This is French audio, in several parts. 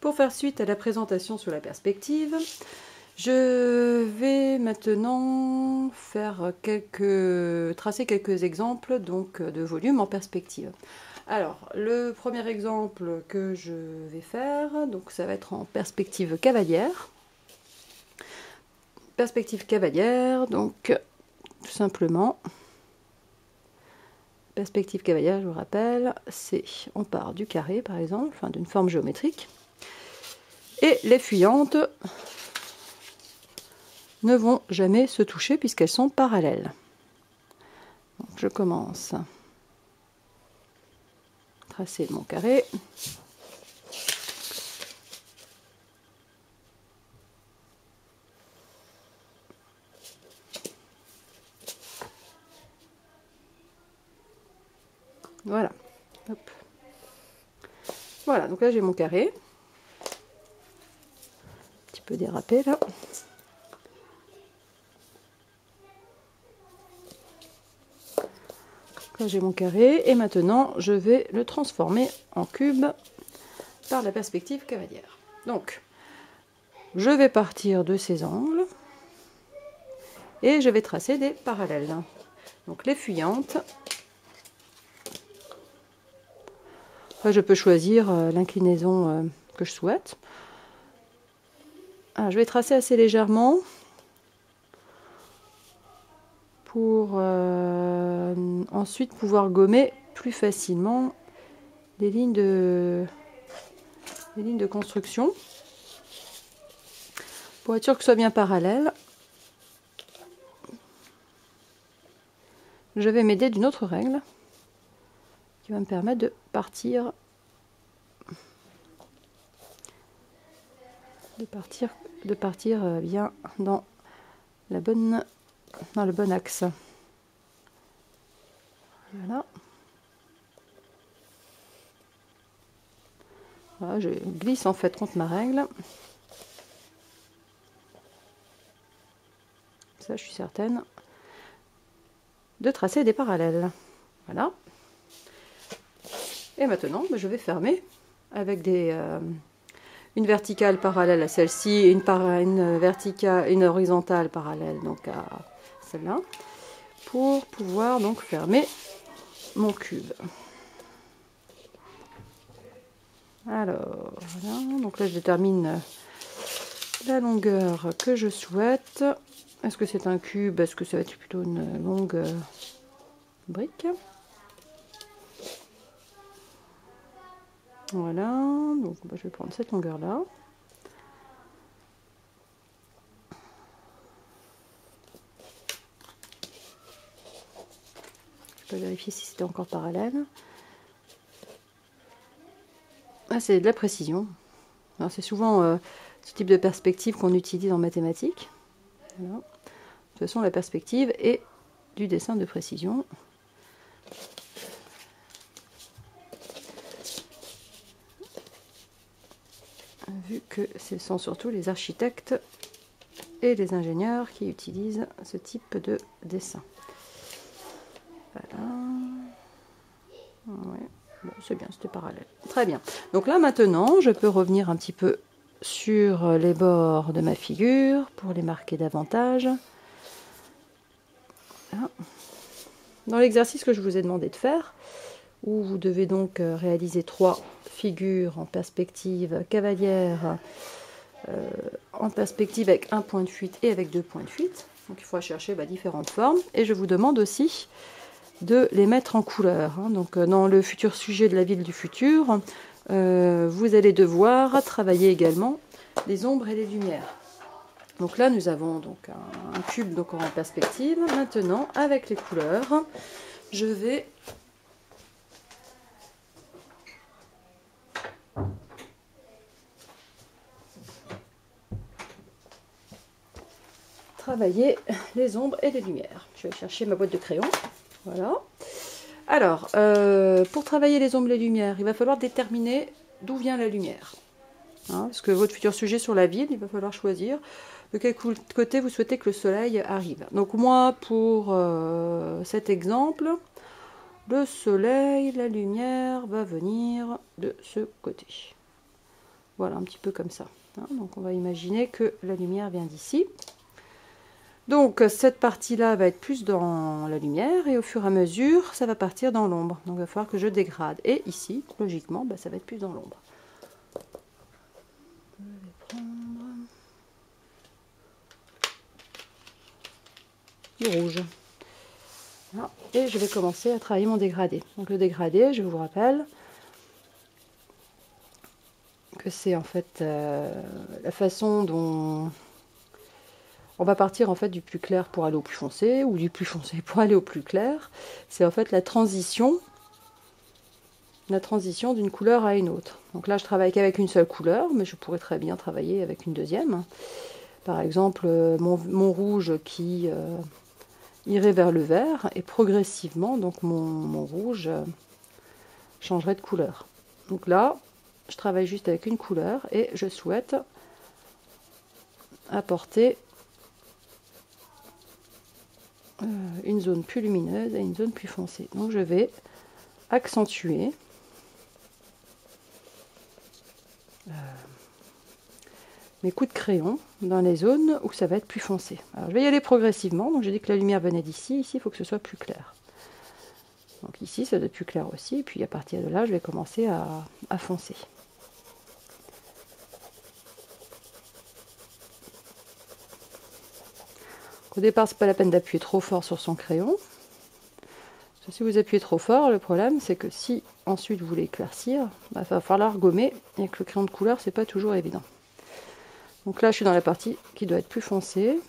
Pour faire suite à la présentation sur la perspective, je vais maintenant tracer quelques exemples donc, de volume en perspective. Alors, le premier exemple que je vais faire, donc ça va être en perspective cavalière. Perspective cavalière, donc tout simplement, perspective cavalière, je vous rappelle, c'est on part du carré par exemple, enfin, d'une forme géométrique, et les fuyantes ne vont jamais se toucher puisqu'elles sont parallèles. Donc, je commence à tracer mon carré. Voilà. Hop. Voilà, donc là j'ai mon carré. Un petit peu dérapé là. Là j'ai mon carré et maintenant je vais le transformer en cube par la perspective cavalière. Donc je vais partir de ces angles et je vais tracer des parallèles. Donc les fuyantes. Là, je peux choisir l'inclinaison que je souhaite. Alors, je vais tracer assez légèrement pour ensuite pouvoir gommer plus facilement les lignes de construction. Pour être sûr que ce soit bien parallèle, je vais m'aider d'une autre règle qui va me permettre de partir bien dans le bon axe. Voilà. Voilà, je glisse en fait contre ma règle. Ça, je suis certaine de tracer des parallèles. Voilà. Et maintenant, je vais fermer avec une verticale parallèle à celle-ci et une horizontale parallèle donc à celle-là, pour pouvoir donc fermer mon cube. Alors, voilà. Donc là, je détermine la longueur que je souhaite. Est-ce que c'est un cube? Est-ce que ça va être plutôt une longue brique? Voilà, donc je vais prendre cette longueur-là. Je peux vérifier si c'était encore parallèle. Ah, c'est de la précision. C'est souvent ce type de perspective qu'on utilise en mathématiques. Voilà. De toute façon, la perspective est du dessin de précision. Vu que ce sont surtout les architectes et les ingénieurs qui utilisent ce type de dessin. Voilà. Ouais. Bon, c'est bien, c'était parallèle. Très bien. Donc là, maintenant, je peux revenir un petit peu sur les bords de ma figure pour les marquer davantage. Voilà. Dans l'exercice que je vous ai demandé de faire, où vous devez donc réaliser 3 figures en perspective cavalière, en perspective avec un point de fuite et avec 2 points de fuite. Donc il faudra chercher différentes formes. Et je vous demande aussi de les mettre en couleur. Donc dans le futur sujet de la ville du futur, vous allez devoir travailler également les ombres et les lumières. Donc là nous avons donc un cube donc en perspective. Maintenant avec les couleurs, je vais travailler les ombres et les lumières. Je vais chercher ma boîte de crayon. Voilà. Alors, pour travailler les ombres et les lumières, il va falloir déterminer d'où vient la lumière. Parce que votre futur sujet sur la ville, il va falloir choisir de quel côté vous souhaitez que le soleil arrive. Donc moi, pour cet exemple, le soleil, la lumière va venir de ce côté. Voilà, un petit peu comme ça. Hein. Donc on va imaginer que la lumière vient d'ici. Donc cette partie-là va être plus dans la lumière et au fur et à mesure, ça va partir dans l'ombre. Donc il va falloir que je dégrade. Et ici, logiquement, bah, ça va être plus dans l'ombre. Je vais prendre du rouge. Voilà. Et je vais commencer à travailler mon dégradé. Donc le dégradé, je vous rappelle que c'est en fait la façon dont on va partir en fait du plus clair pour aller au plus foncé, ou du plus foncé pour aller au plus clair. C'est en fait la transition d'une couleur à une autre. Donc là, je travaille qu'avec une seule couleur, mais je pourrais très bien travailler avec une deuxième. Par exemple, mon rouge qui irait vers le vert, et progressivement, donc mon rouge changerait de couleur. Donc là, je travaille juste avec une couleur et je souhaite apporter une zone plus lumineuse et une zone plus foncée. Donc je vais accentuer mes coups de crayon dans les zones où ça va être plus foncé. Alors je vais y aller progressivement. Donc j'ai dit que la lumière venait d'ici. Ici, il faut que ce soit plus clair. Donc ici, ça doit être plus clair aussi. Et puis à partir de là, je vais commencer à foncer. Au départ, c'est pas la peine d'appuyer trop fort sur son crayon. Parce que si vous appuyez trop fort, le problème c'est que si ensuite vous voulez éclaircir, bah, il va falloir gommer. Et avec le crayon de couleur, c'est pas toujours évident. Donc là, je suis dans la partie qui doit être plus foncée.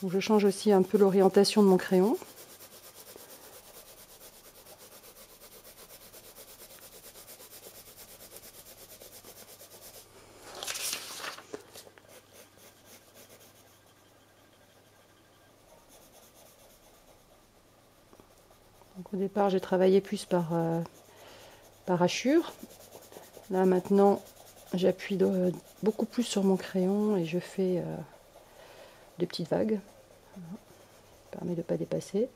Donc je change aussi un peu l'orientation de mon crayon. Donc au départ, j'ai travaillé plus par hachure. Là maintenant, j'appuie beaucoup plus sur mon crayon et je fais des petites vagues. Voilà. Ça permet de ne pas dépasser.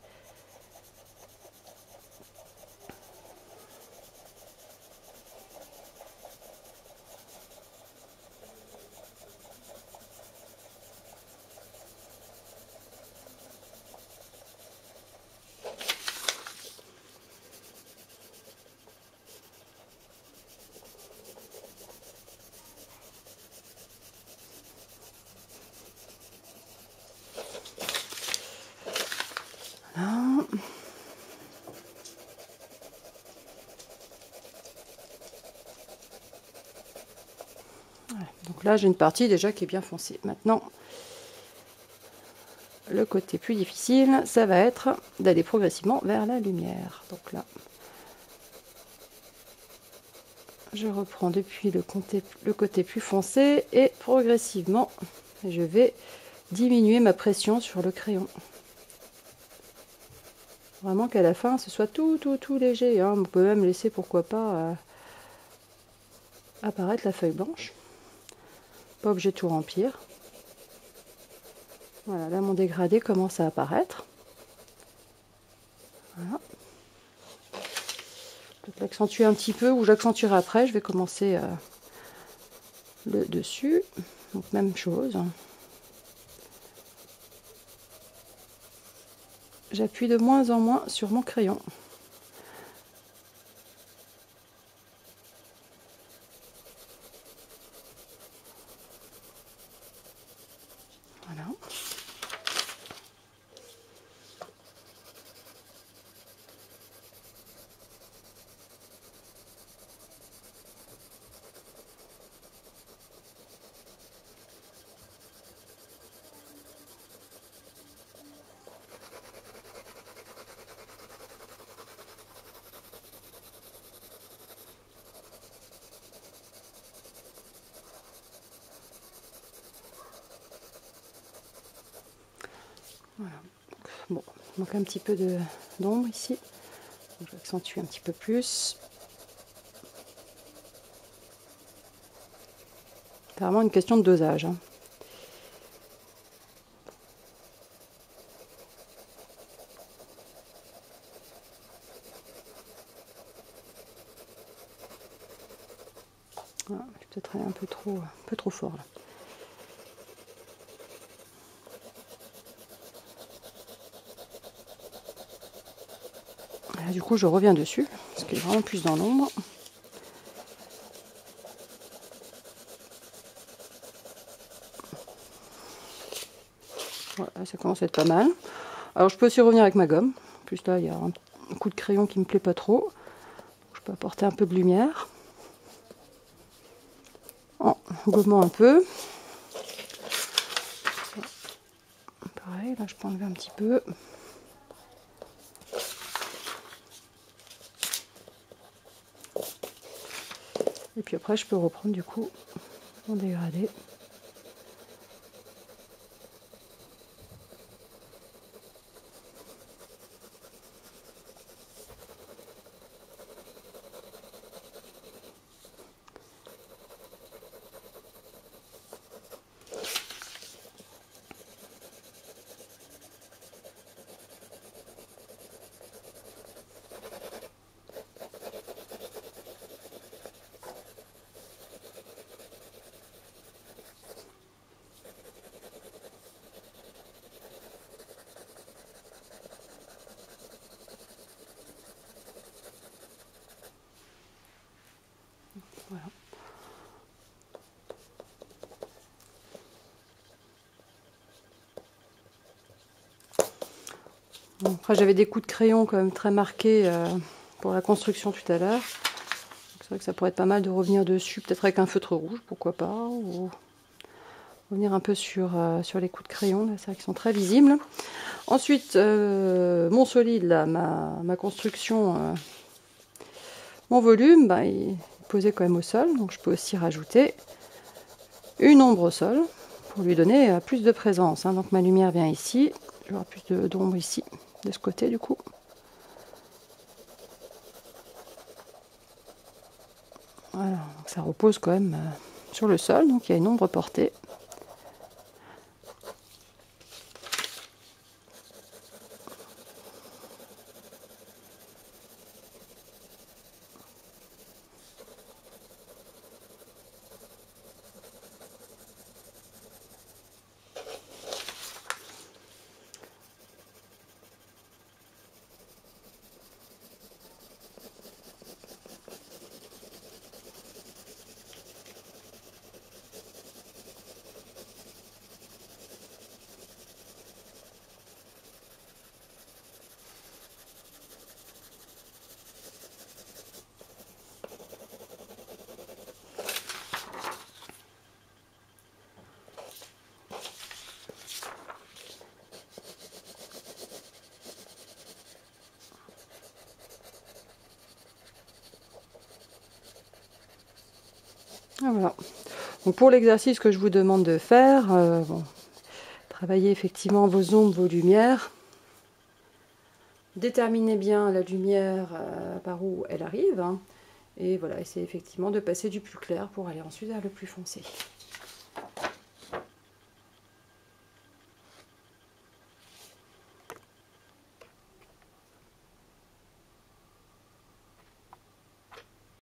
Voilà. Donc là, j'ai une partie déjà qui est bien foncée. Maintenant, le côté plus difficile, ça va être d'aller progressivement vers la lumière. Donc là, je reprends depuis le côté plus foncé et progressivement, je vais diminuer ma pression sur le crayon. Vraiment qu'à la fin, ce soit tout léger. Hein. On peut même laisser, pourquoi pas, apparaître la feuille blanche. Pas obligé de tout remplir. Voilà, là mon dégradé commence à apparaître. Voilà. Je vais l'accentuer un petit peu, ou j'accentuerai après. Je vais commencer le dessus. Donc même chose. J'appuie de moins en moins sur mon crayon. Voilà. Voilà. Bon, il manque un petit peu d'ombre ici. Donc, je vais accentuer un petit peu plus. C'est vraiment une question de dosage. Hein. Voilà, je vais peut-être aller un peu trop fort là. Là, du coup, je reviens dessus, parce qu'il est vraiment plus dans l'ombre. Voilà, ça commence à être pas mal. Alors, je peux aussi revenir avec ma gomme. En plus, là, il y a un coup de crayon qui me plaît pas trop. Je peux apporter un peu de lumière. En gommant un peu. Pareil, là, je peux enlever un petit peu. Et puis après, je peux reprendre du coup mon dégradé. Voilà. Bon, après, j'avais des coups de crayon quand même très marqués pour la construction tout à l'heure. C'est vrai que ça pourrait être pas mal de revenir dessus, peut-être avec un feutre rouge, pourquoi pas, ou revenir un peu sur les coups de crayon, là, c'est vrai qu'ils sont très visibles. Ensuite, mon solide, là, ma construction, mon volume, bah, il est posé quand même au sol, donc je peux aussi rajouter une ombre au sol pour lui donner plus de présence. Hein. Donc ma lumière vient ici, j'aurai plus d'ombre ici, de ce côté du coup. Voilà, donc ça repose quand même sur le sol, donc il y a une ombre portée. Ah, voilà. Donc pour l'exercice que je vous demande de faire, bon, travaillez effectivement vos ombres, vos lumières. Déterminez bien la lumière par où elle arrive. Hein, et voilà, essayez effectivement de passer du plus clair pour aller ensuite vers le plus foncé.